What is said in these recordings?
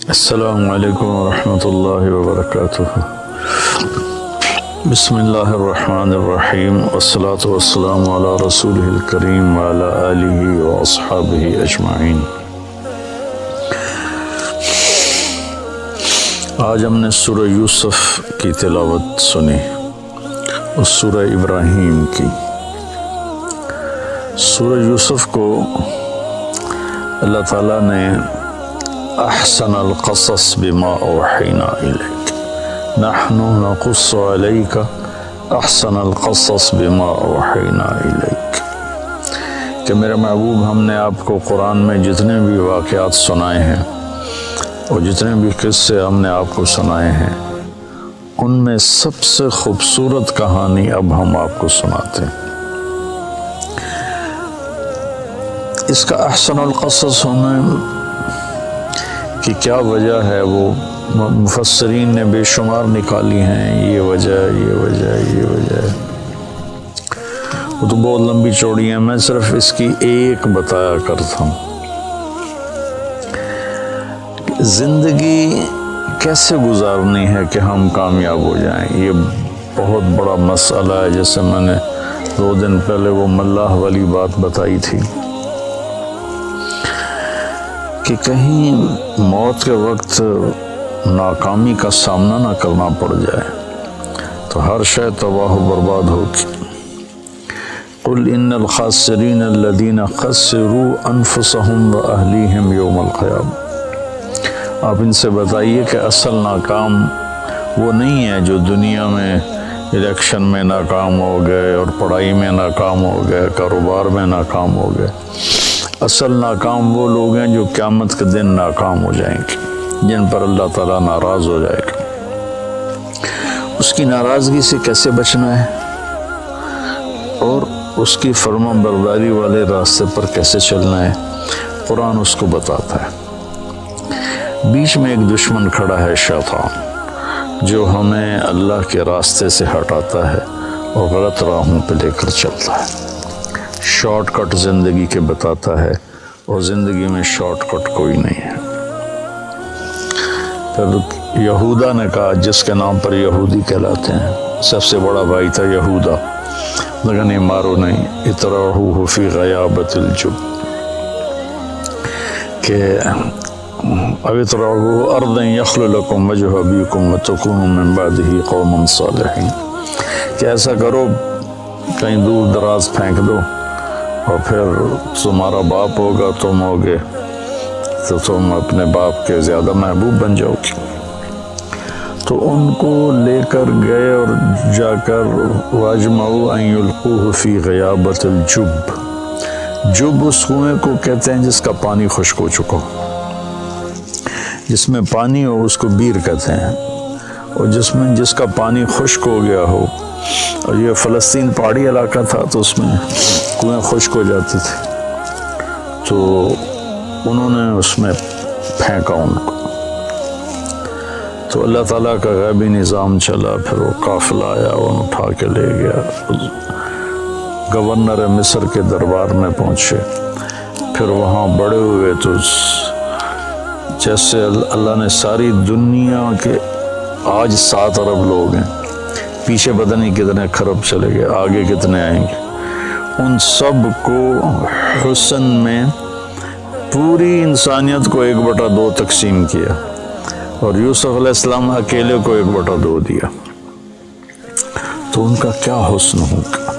السلام علیکم ورحمۃ اللہ وبرکاتہ۔ بسم اللہ الرحمن الرحیم، والصلاة والسلام علی رسولہ الکریم وعلی آلہ واصحابہ اجمعین۔ آج ہم نے سورہ یوسف کی تلاوت سنی اور سورہ ابراہیم کی۔ سورہ یوسف کو اللہ تعالیٰ نے احسن القصص بما اوحینا الیک، نحن نقص علیک احسن القصص بما اوحینا الیک، کہ میرے محبوب ہم نے آپ کو قرآن میں جتنے بھی واقعات سنائے ہیں اور جتنے بھی قصے ہم نے آپ کو سنائے ہیں، ان میں سب سے خوبصورت کہانی اب ہم آپ کو سناتے ہیں۔ اس کا احسن القصص ہونے کی کیا وجہ ہے، وہ مفسرین نے بے شمار نکالی ہیں۔ یہ وجہ ہے، وہ تو بہت لمبی چوڑی ہیں، میں صرف اس کی ایک بتایا کرتا ہوں۔ زندگی کیسے گزارنی ہے کہ ہم کامیاب ہو جائیں، یہ بہت بڑا مسئلہ ہے۔ جیسے میں نے 2 دن پہلے وہ ملاح والی بات بتائی تھی کہ کہیں موت کے وقت ناکامی کا سامنا نہ کرنا پڑ جائے تو ہر شے تباہ و برباد ہوگی۔ قل ان الخاسرین الذین خسروا انفسهم واہلیہم یوم القیامہ، آپ ان سے بتائیے کہ اصل ناکام وہ نہیں ہے جو دنیا میں الیکشن میں ناکام ہو گئے اور پڑھائی میں ناکام ہو گئے، کاروبار میں ناکام ہو گئے۔ اصل ناکام وہ لوگ ہیں جو قیامت کے دن ناکام ہو جائیں گے، جن پر اللہ تعالیٰ ناراض ہو جائے گا۔ اس کی ناراضگی سے کیسے بچنا ہے اور اس کی فرما برداری والے راستے پر کیسے چلنا ہے، قرآن اس کو بتاتا ہے۔ بیچ میں ایک دشمن کھڑا ہے، شیطان، جو ہمیں اللہ کے راستے سے ہٹاتا ہے اور غلط راہوں پہ لے کر چلتا ہے، شارٹ کٹ زندگی کے بتاتا ہے، اور زندگی میں شارٹ کٹ کوئی نہیں ہے۔ پھر یہودا نے کہا، جس کے نام پر یہودی کہلاتے ہیں، سب سے بڑا بھائی تھا یہودا، لیکن یہ مارو نہیں، اطرحوہ فی غیابۃ الجب، کہ او اطرحوہ ارضا یخل لکم وجہ ابیکم وتکونوا من بعدہ قوما صالحین، کہ ایسا کرو کہیں دور دراز پھینک دو اور پھر تمہارا باپ ہوگا، تم ہوگے تو تم اپنے باپ کے زیادہ محبوب بن جاؤ گے۔ تو ان کو لے کر گئے اور جا کر واجمعوا ان یلقوہ فی غیابۃ الجب، جب اس کنویں کو کہتے ہیں جس کا پانی خشک ہو چکا ہو، جس میں پانی ہو اس کو بیر کہتے ہیں، اور جس کا پانی خشک ہو گیا ہو، اور یہ فلسطین پہاڑی علاقہ تھا تو اس میں کنویں خشک ہو جاتے تھے، تو انہوں نے اس میں پھینکا ان کو۔ تو اللہ تعالیٰ کا غیبی نظام چلا، پھر وہ قافلہ آیا، انہوں اٹھا کے لے گیا، گورنر مصر کے دربار میں پہنچے، پھر وہاں بڑے ہوئے تو جیسے اللہ نے ساری دنیا کے آج 7 ارب لوگ ہیں، پیچھے پتہ نہیں کتنے خرب چلے گئے، آگے کتنے آئیں گے، ان سب کو حسن میں پوری انسانیت کو 1/2 تقسیم کیا، اور یوسف علیہ السلام اکیلے کو 1/2 دیا۔ تو ان کا کیا حسن ہوگا۔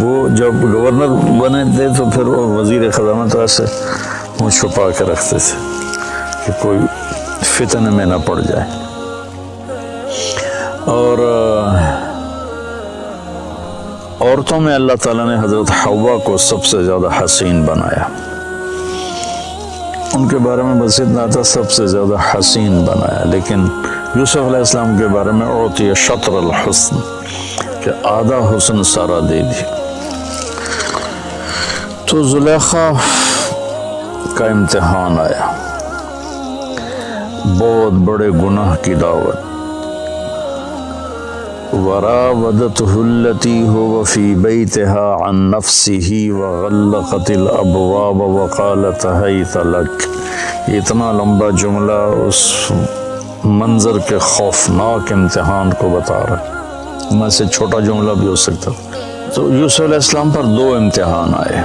وہ جب گورنر بنے تھے تو پھر وہ وزیر خزانہ تو ایسے منہ چھپا کے رکھتے تھے کہ کوئی فتنے میں نہ پڑ جائے، اور عورتوں میں اللہ تعالیٰ نے حضرت حوا کو سب سے زیادہ حسین بنایا، ان کے بارے میں بس اتنا تھا، سب سے زیادہ حسین بنایا، لیکن یوسف علیہ السلام کے بارے میں اعطی شطر الحسن، کہ آدھا حسن سارا دے دی۔ تو زلیخا کا امتحان آیا، بہت بڑے گناہ کی دعوت، وراودته التي هو في بيتها عن نفسه وغلقت الابواب وقالت هيت لك، اتنا لمبا جملہ اس منظر کے خوفناک امتحان کو بتا رہا ہے، میں سے چھوٹا جملہ بھی ہو سکتا۔ تو یوسف علیہ السلام پر دو امتحان آئے،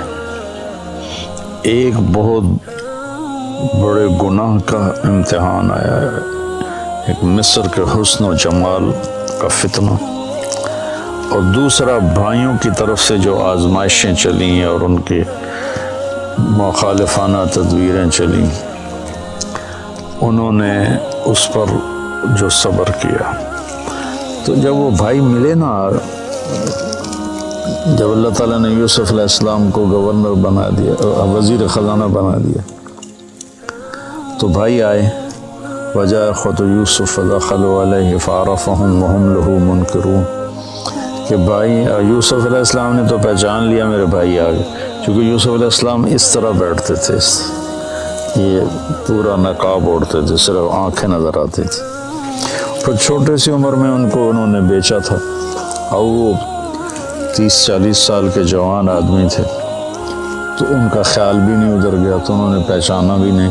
ایک بہت بڑے گناہ کا امتحان آیا ہے، ایک مصر کے حسن و جمال کا فتنہ، اور دوسرا بھائیوں کی طرف سے جو آزمائشیں چلیں اور ان کی مخالفانہ تدبیریں چلیں، انہوں نے اس پر جو صبر کیا۔ تو جب وہ بھائی ملے نا، جب اللہ تعالیٰ نے یوسف علیہ السلام کو گورنر بنا دیا، وزیر خزانہ بنا دیا، تو بھائی آئے، وجاء اخوة یوسف فدخلوا علیہ فعرفهم وهم له منکرون، کہ بھائی یوسف علیہ السلام نے تو پہچان لیا میرے بھائی آ گئے، چونکہ یوسف علیہ السلام اس طرح بیٹھتے تھے، یہ پورا نقاب اوڑھتے تھے، صرف آنکھیں نظر آتی تھی۔ پھر چھوٹے سی عمر میں ان کو انہوں نے بیچا تھا، اور وہ 30-40 سال کے جوان آدمی تھے، تو ان کا خیال بھی نہیں ادھر گیا، تو انہوں نے پہچانا بھی نہیں۔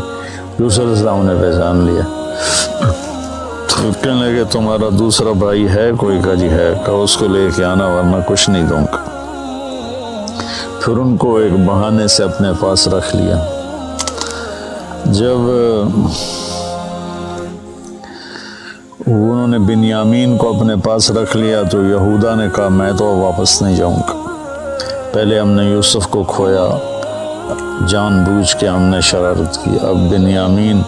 یوسف علیہ السلام نے پہچان لیا، تو کہنے لگے تمہارا دوسرا بھائی ہے کوئی؟ کا جی ہے، کہا اس کو لے کے آنا ورنہ کچھ نہیں دوں گا۔ پھر ان کو ایک بہانے سے اپنے پاس رکھ لیا۔ جب انہوں نے بنیامین کو اپنے پاس رکھ لیا تو یہودا نے کہا میں تو واپس نہیں جاؤں گا، پہلے ہم نے یوسف کو کھویا، جان بوجھ کے ہم نے شرارت کی، اب بنیامین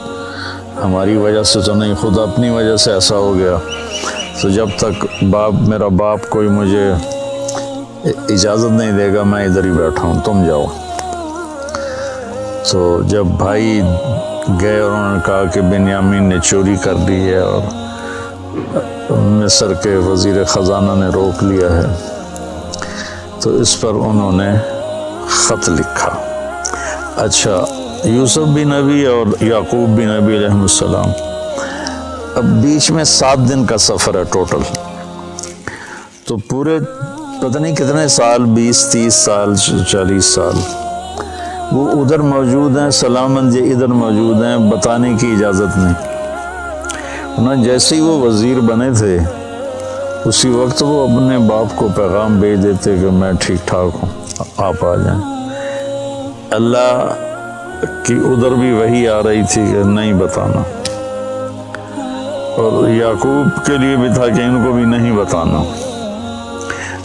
ہماری وجہ سے تو نہیں، خود اپنی وجہ سے ایسا ہو گیا، تو جب تک میرا باپ کوئی مجھے اجازت نہیں دے گا میں ادھر ہی بیٹھا ہوں، تم جاؤ۔ تو جب بھائی گئے اور انہوں نے کہا کہ بنیامین نے چوری کر لی ہے اور مصر کے وزیر خزانہ نے روک لیا ہے، تو اس پر انہوں نے خط لکھا۔ اچھا، یوسف بھی نبی اور یعقوب بھی نبی علیہ السلام، اب بیچ میں 7 دن کا سفر ہے ٹوٹل، تو پورے پتہ نہیں کتنے سال، 20-30 سال 40 سال وہ ادھر موجود ہیں، سلامت یہ ادھر موجود ہیں، بتانے کی اجازت نہیں۔ انہوں جیسے ہی وہ وزیر بنے تھے اسی وقت وہ اپنے باپ کو پیغام بھیج دیتے کہ میں ٹھیک ٹھاک ہوں، آپ آ جائیں۔ اللہ کی ادھر بھی وحی آ رہی تھی کہ نہیں بتانا، اور یعقوب کے لیے بھی تھا کہ ان کو بھی نہیں بتانا۔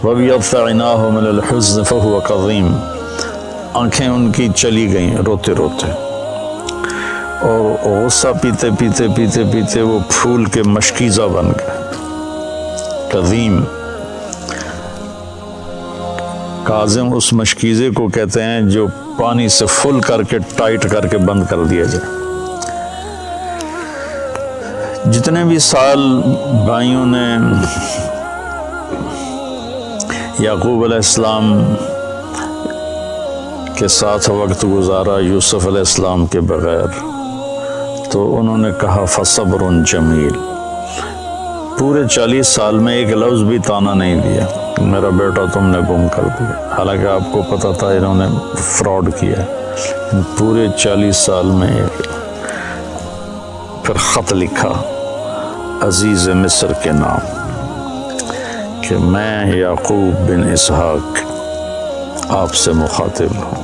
وَبِيَضَّ عَيْنَاهُ مِنَ الْحُزْنِ فَهُوَ كَظِيمٌ، آنکھیں ان کی چلی گئیں روتے روتے، اور غصہ پیتے پیتے پیتے پیتے وہ پھول کے مشکیزہ بن گئے۔ کظیم، کاظم اس مشکیزے کو کہتے ہیں جو پانی سے فل کر کے ٹائٹ کر کے بند کر دیا جائے۔ جتنے بھی سال بھائیوں نے یعقوب علیہ السلام کے ساتھ وقت گزارا یوسف علیہ السلام کے بغیر، تو انہوں نے کہا فصبر جمیل، پورے 40 سال میں ایک لفظ بھی طعنہ نہیں دیا میرا بیٹا تم نے گم کر دیا، حالانکہ آپ کو پتہ تھا انہوں نے فراڈ کیا ہے۔ پورے 40 سال میں پھر خط لکھا عزیز مصر کے نام کہ میں یعقوب بن اسحاق آپ سے مخاطب ہوں،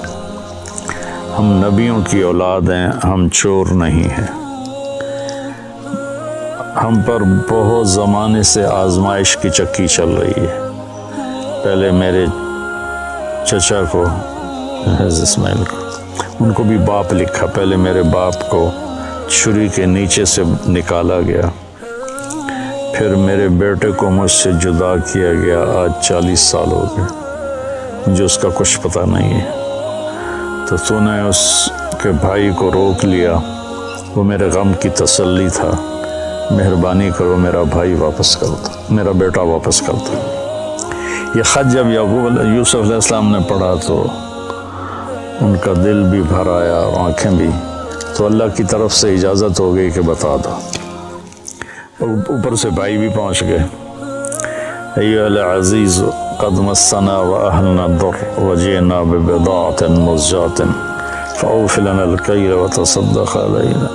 ہم نبیوں کی اولاد ہیں، ہم چور نہیں ہیں، ہم پر بہت زمانے سے آزمائش کی چکی چل رہی ہے۔ پہلے میرے چچا کو اسماعیل کو، ان کو بھی باپ لکھا، پہلے میرے باپ کو چھری کے نیچے سے نکالا گیا، پھر میرے بیٹے کو مجھ سے جدا کیا گیا، آج 40 سال ہو گئے، مجھے اس کا کچھ پتہ نہیں ہے، تو نے اس کے بھائی کو روک لیا، وہ میرے غم کی تسلی تھا، مہربانی کرو میرا بھائی واپس کر دو، میرا بیٹا واپس کر دو۔ یہ خط جب یوسف علیہ السلام نے پڑھا تو ان کا دل بھی بھر آیا اور آنکھیں بھی، تو اللہ کی طرف سے اجازت ہو گئی کہ بتا دو، اور اوپر سے بھائی بھی پہنچ گئے۔ ایھا العزیز قد مسنا واہلنا الضر وجئنا ببضاعۃ مزجاۃ فأوف لنا الكيل وتصدق علينا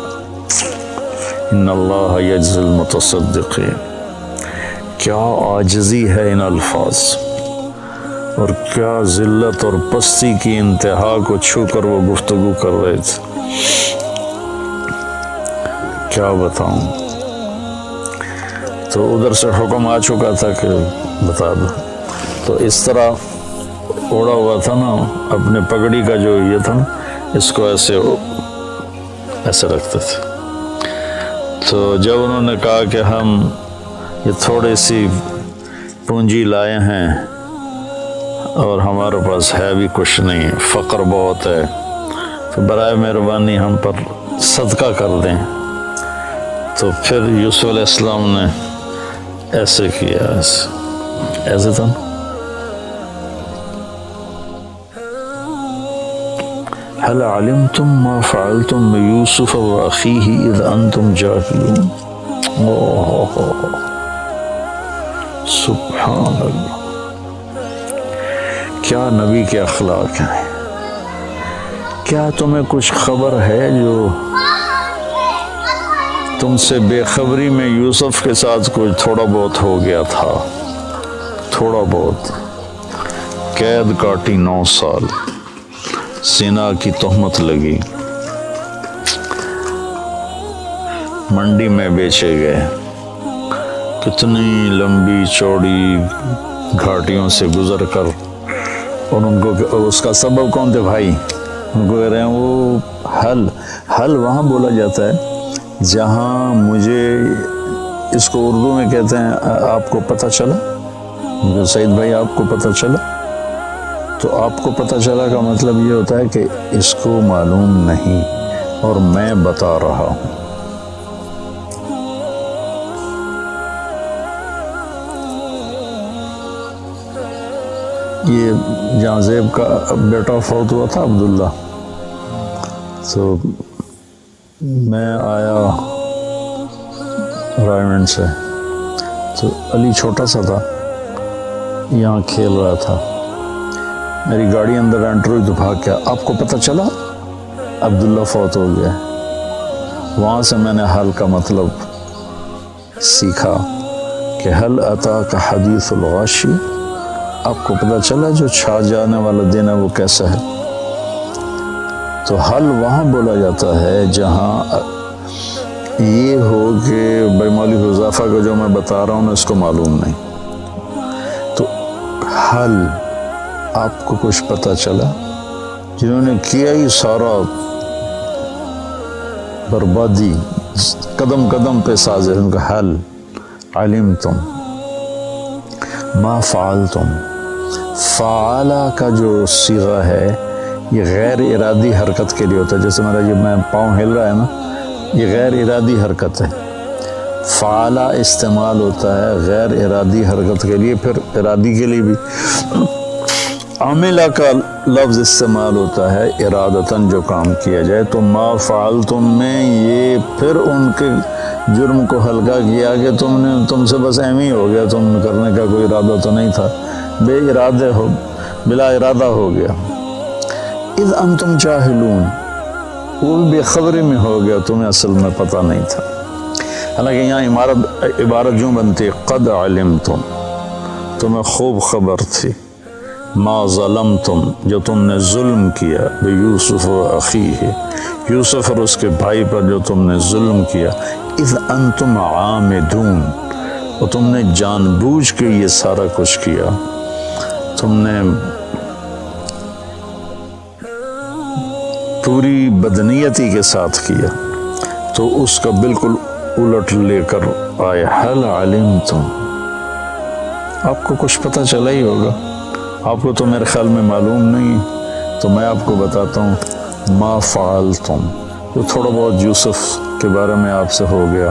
ان اللہ یجزی المتصدقین۔ کیا عاجزی ہے ان الفاظ، اور کیا ذلت اور پستی کی انتہا کو چھو کر وہ گفتگو کر رہے تھے، کیا بتاؤں۔ تو ادھر سے حکم آ چکا تھا کہ بتا دو، تو اس طرح اوڑا ہوا تھا نا اپنے پگڑی کا جو یہ تھا نا، اس کو ایسے رکھتے تھے۔ تو جب انہوں نے کہا کہ ہم یہ تھوڑی سی پونجی لائے ہیں اور ہمارے پاس ہے بھی کچھ نہیں، فقر بہت ہے، تو برائے مہربانی ہم پر صدقہ کر دیں۔ تو پھر یوسف علیہ السلام نے ایسے کیا، ایسے تھا، هل علمتم ما فعلتم بيوسف وأخيه إذ أنتم جاهلون۔ سبحان اللہ، کیا نبی کے اخلاق ہیں۔ کیا تمہیں کچھ خبر ہے جو تم سے بے خبری میں یوسف کے ساتھ کچھ تھوڑا بہت ہو گیا تھا، تھوڑا بہت، قید کاٹی 9 سال، زنا کی تہمت لگی، منڈی میں بیچے گئے، کتنی لمبی چوڑی گھاٹیوں سے گزر کر، اور ان کو اس کا سبب کون تھے بھائی؟ ان کو کہہ رہے ہیں وہ حل وہاں بولا جاتا ہے جہاں مجھے، اس کو اردو میں کہتے ہیں آپ کو پتہ چلا، سعید بھائی آپ کو پتہ چلا، تو آپ کو پتہ چلا کا مطلب یہ ہوتا ہے کہ اس کو معلوم نہیں اور میں بتا رہا ہوں۔ یہ جہاں زیب کا بیٹا فوت ہوا تھا عبداللہ، تو میں آیا رائمنڈ سے، تو علی چھوٹا سا تھا، یہاں کھیل رہا تھا، میری گاڑی اندر انٹر ہوئی تو بھاگ گیا، آپ کو پتہ چلا عبداللہ فوت ہو گیا۔ وہاں سے میں نے حل کا مطلب سیکھا کہ حل اتاک حدیث الغاشی، آپ کو پتہ چلا جو چھا جانے والا دن ہے وہ کیسا ہے۔ تو حل وہاں بولا جاتا ہے جہاں یہ ہو کہ بھائی مولوی حذیفہ کو جو میں بتا رہا ہوں اس کو معلوم نہیں، تو حل آپ کو کچھ پتہ چلا، جنہوں نے کیا ہی سارا بربادی قدم قدم پہ سازے، ان کا حل علمتم ما فعلتم، فعلا کا جو صیغہ ہے یہ غیر ارادی حرکت کے لیے ہوتا ہے، جیسے میرا یہ میں پاؤں ہل رہا ہے نا، یہ غیر ارادی حرکت ہے۔ فعلا استعمال ہوتا ہے غیر ارادی حرکت کے لیے، پھر ارادی کے لیے بھی عاملہ کا لفظ استعمال ہوتا ہے ارادتاً جو کام کیا جائے۔ تو ما فعلتم میں یہ پھر ان کے جرم کو ہلکا کیا کہ تم سے بس ایم ہی ہو گیا، تم کرنے کا کوئی ارادہ تو نہیں تھا، بلا ارادہ ہو گیا۔ اذ انتم جاہلون، وہ بھی بے خبری میں ہو گیا، تمہیں اصل میں پتہ نہیں تھا۔ حالانکہ یہاں عبارت جو بنتی قد علمتم، تمہیں خوب خبر تھی، ما ظلمتم، جو تم نے ظلم کیا، بیوسف و اخیہ، یوسف اور اس کے بھائی پر جو تم نے ظلم کیا، اذ انتم عامدون، اور تم نے جان بوجھ کے یہ سارا کچھ کیا، تم نے پوری بدنیتی کے ساتھ کیا، تو اس کا بالکل الٹ لے کر آئے حل علمتم، آپ کو کچھ پتہ چلا ہی ہوگا، آپ کو تو میرے خیال میں معلوم نہیں، تو میں آپ کو بتاتا ہوں ما فعلتم، جو تھوڑا بہت یوسف کے بارے میں آپ سے ہو گیا،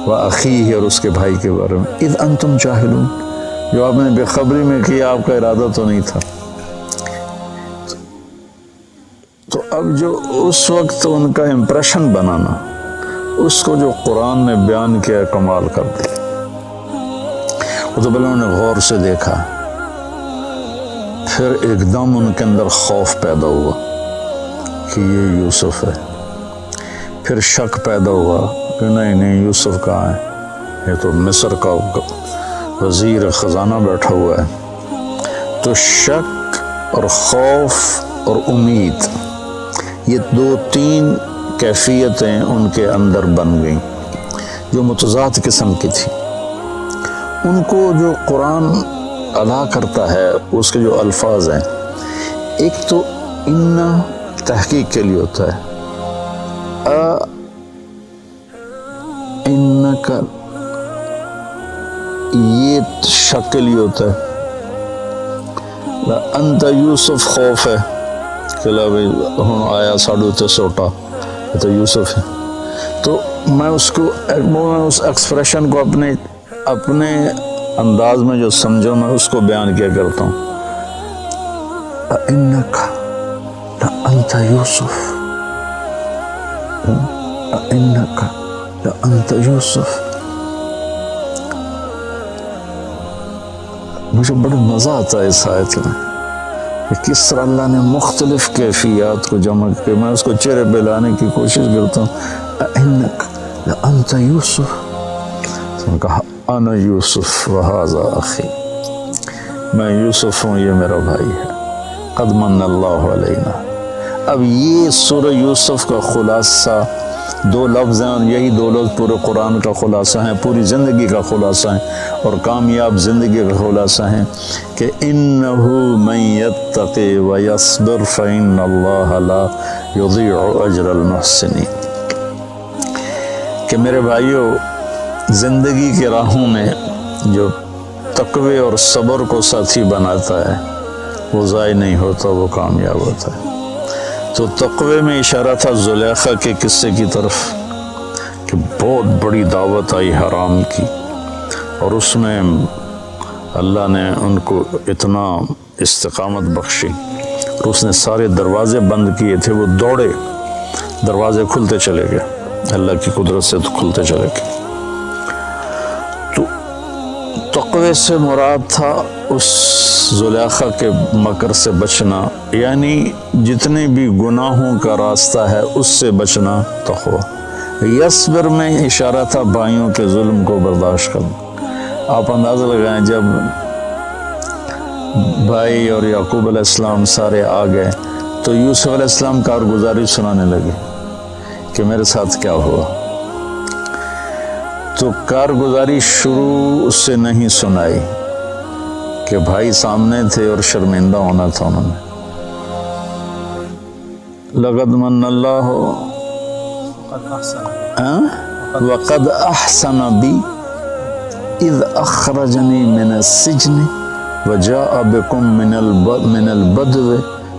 وَأَخِيهِ، اور اس کے بھائی کے بارے میں، اذ انتم جاہلون، جو آپ نے بے خبری میں کیا، آپ کا ارادہ تو نہیں تھا۔ تو اب جو اس وقت ان کا امپریشن بنانا، اس کو جو قرآن نے بیان کیا، کمال کر دیا۔ وہ تو انہوں نے غور سے دیکھا، پھر ایک دم ان کے اندر خوف پیدا ہوا کہ یہ یوسف ہے۔ پھر شک پیدا ہوا کہ نہیں یوسف کہاں ہے، یہ تو مصر کا وزیر خزانہ بیٹھا ہوا ہے۔ تو شک اور خوف اور امید، یہ دو تین کیفیتیں ان کے اندر بن گئیں جو متضاد قسم کی تھی۔ ان کو جو قرآن ادا کرتا ہے اس کے جو الفاظ ہیں، ایک تو ان تحقیق کے لیے ہوتا ہے، انکا یہ شک کے لیے ہوتا ہے، انت یوسف خوف ہے کہ بھائی ہوں آیا ساڑھو تے سوٹا تو یوسف ہے۔ تو میں اس ایکسپریشن کو اپنے انداز میں جو سمجھو میں اس کو بیان کیا کرتا ہوں، انکا انت یوسف، انکا انت یوسف۔ مجھے بڑا مزہ آتا ہے اس آیت میں کہ کس طرح اللہ نے مختلف کیفیات کو جمع کر، میں اس کو چہرے پہ لانے کی کوشش کرتا ہوں۔ انک انت یوسف، تو نے کہا انا یوسف وہذا اخی، میں یوسف ہوں، یہ میرا بھائی ہے، قد من اللہ علینا۔ اب یہ سورہ یوسف کا خلاصہ دو لفظ ہیں، اور یہی دو لفظ پورے قرآن کا خلاصہ ہیں، پوری زندگی کا خلاصہ ہیں اور کامیاب زندگی کا خلاصہ ہیں کہ انہو من یتقی ویصبر فإن اللہ لا یضیع اجر المحسنین۔ کہ میرے بھائیو، زندگی کے راہوں میں جو تقوی اور صبر کو ساتھی بناتا ہے وہ ضائع نہیں ہوتا، وہ کامیاب ہوتا ہے۔ تو تقوی میں اشارہ تھا زلیخا کے قصے کی طرف کہ بہت بڑی دعوت آئی حرام کی، اور اس میں اللہ نے ان کو اتنا استقامت بخشی اور اس نے سارے دروازے بند کیے تھے، وہ دوڑے، دروازے کھلتے چلے گئے، اللہ کی قدرت سے تو کھلتے چلے گئے۔ تو تقوی سے مراد تھا اس زلیخا کے مکر سے بچنا، یعنی جتنے بھی گناہوں کا راستہ ہے اس سے بچنا تقوی۔ یصبر میں اشارہ تھا بھائیوں کے ظلم کو برداشت کرنا۔ آپ اندازہ لگائیں جب بھائی اور یعقوب علیہ السلام سارے آ گئے تو یوسف علیہ السلام کارگزاری سنانے لگے کہ میرے ساتھ کیا ہوا، تو کارگزاری شروع اس سے نہیں سنائی کہ بھائی سامنے تھے اور شرمندہ ہونا تھا انہوں نے۔ لقد من اللہ وقد احسن بی اذ اخرجنی من السجن وجاء بكم من البدو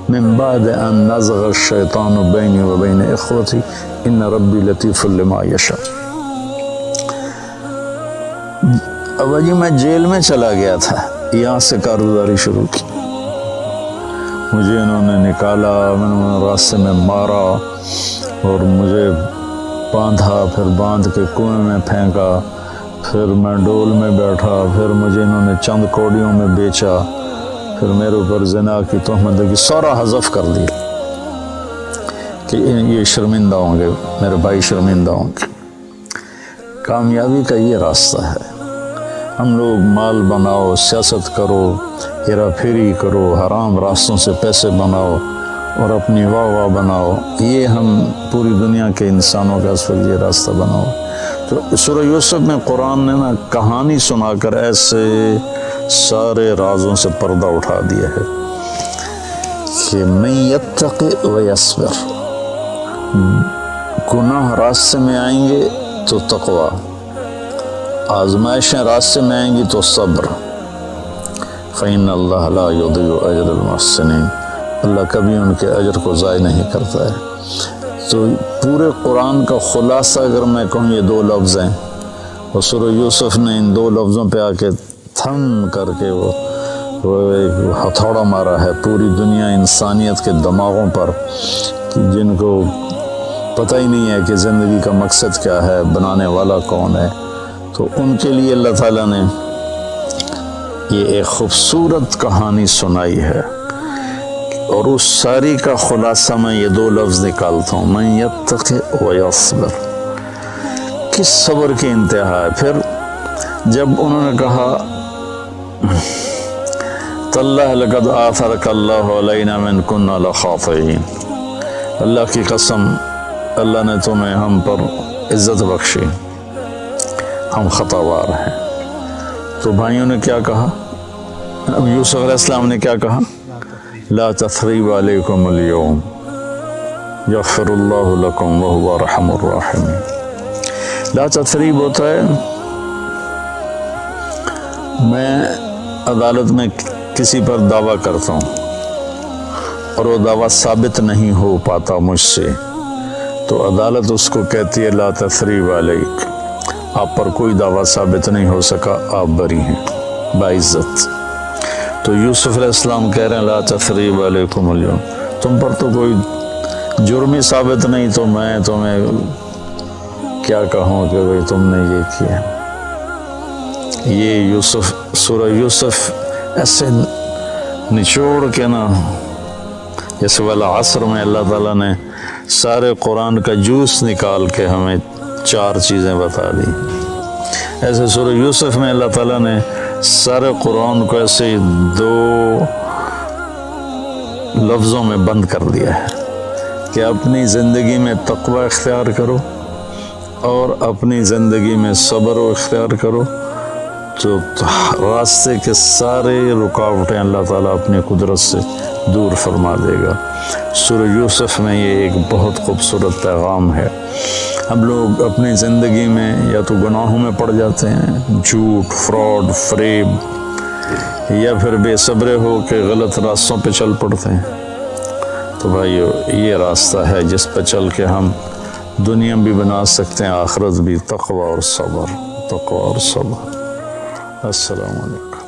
من بعد ان نزغ الشیطان بینی وبین اخوتی ان ربی لطیف لما یشاء۔ اب جی میں جیل میں چلا گیا تھا، یہاں سے کارگزاری شروع کی، مجھے انہوں نے نکالا، میں نے راستے میں مارا اور مجھے باندھا، پھر باندھ کے کنویں میں پھینکا، پھر میں ڈول میں بیٹھا، پھر مجھے انہوں نے چند کوڑیوں میں بیچا، پھر میرے اوپر زنا کی تہمت لگی، سارا حذف کر دیا کہ یہ شرمندہ ہوں گے، میرے بھائی شرمندہ ہوں گے۔ کامیابی کا یہ راستہ ہے، ہم لوگ مال بناؤ، سیاست کرو، ہیرا پھیری کرو، حرام راستوں سے پیسے بناؤ اور اپنی واہ واہ بناؤ، یہ ہم پوری دنیا کے انسانوں کا اس وقت یہ راستہ بناؤ۔ تو سورہ یوسف میں قرآن نے نا کہانی سنا کر ایسے سارے رازوں سے پردہ اٹھا دیا ہے کہ من یتقی ویصبر، گناہ راستے میں آئیں گے تو تقوی، آزمائشیں راستے میں آئیں گی تو صبر، فإن اللہ لا یضیع اجر المحسنین، اللہ کبھی ان کے اجر کو ضائع نہیں کرتا ہے۔ تو پورے قرآن کا خلاصہ اگر میں کہوں یہ دو لفظ ہیں، اور سورہ یوسف نے ان دو لفظوں پہ آ کے تھم کر کے وہ ہتھوڑا مارا ہے پوری دنیا انسانیت کے دماغوں پر، جن کو پتہ ہی نہیں ہے کہ زندگی کا مقصد کیا ہے، بنانے والا کون ہے۔ تو ان کے لیے اللہ تعالیٰ نے یہ ایک خوبصورت کہانی سنائی ہے، اور اس ساری کا خلاصہ میں یہ دو لفظ نکالتا ہوں، من یتق و یصبر، کس صبر کی انتہا ہے۔ پھر جب انہوں نے کہا تاللہ لقد آثرک اللہ علینا من کنا لخاطئین، اللہ کی قسم اللہ نے تمہیں ہم پر عزت بخشی، ہم خطاوار ہیں۔ تو بھائیوں نے کیا کہا؟ اب یوسف علیہ السلام نے کیا کہا؟ لا تثریب علیکم اليوم یغفر اللہ لکم وہو ارحم الراحمین۔ لا تثریب ہوتا ہے میں عدالت میں کسی پر دعویٰ کرتا ہوں اور وہ دعویٰ ثابت نہیں ہو پاتا مجھ سے، تو عدالت اس کو کہتی ہے لا تثریب علیک، آپ پر کوئی دعویٰ ثابت نہیں ہو سکا، آپ بری ہیں باعزت۔ تو یوسف علیہ السلام کہہ رہے ہیں لا تثریب علیکم اليوم، تم پر تو کوئی جرم ہی ثابت نہیں، تو میں تمہیں کیا کہوں کہ بھئی تم نے یہ کیا۔ یہ یوسف سورہ یوسف ایسے نچوڑ کے نا، جیسے والعصر میں اللہ تعالیٰ نے سارے قرآن کا جوس نکال کے ہمیں 4 چیزیں بتا دی، ایسے سورہ یوسف میں اللہ تعالیٰ نے سارے قرآن کو ایسے 2 لفظوں میں بند کر دیا ہے کہ اپنی زندگی میں تقوی اختیار کرو اور اپنی زندگی میں صبر و اختیار کرو، تو راستے کے سارے رکاوٹیں اللہ تعالیٰ اپنی قدرت سے دور فرما دے گا۔ سورہ یوسف میں یہ ایک بہت خوبصورت پیغام ہے۔ ہم لوگ اپنی زندگی میں یا تو گناہوں میں پڑ جاتے ہیں، جھوٹ، فراڈ، فریب، یا پھر بے صبرے ہو کے غلط راستوں پہ چل پڑتے ہیں۔ تو بھائیو یہ راستہ ہے جس پہ چل کے ہم دنیا بھی بنا سکتے ہیں، آخرت بھی، تقوی اور صبر، تقوی اور صبر۔ السلام علیکم۔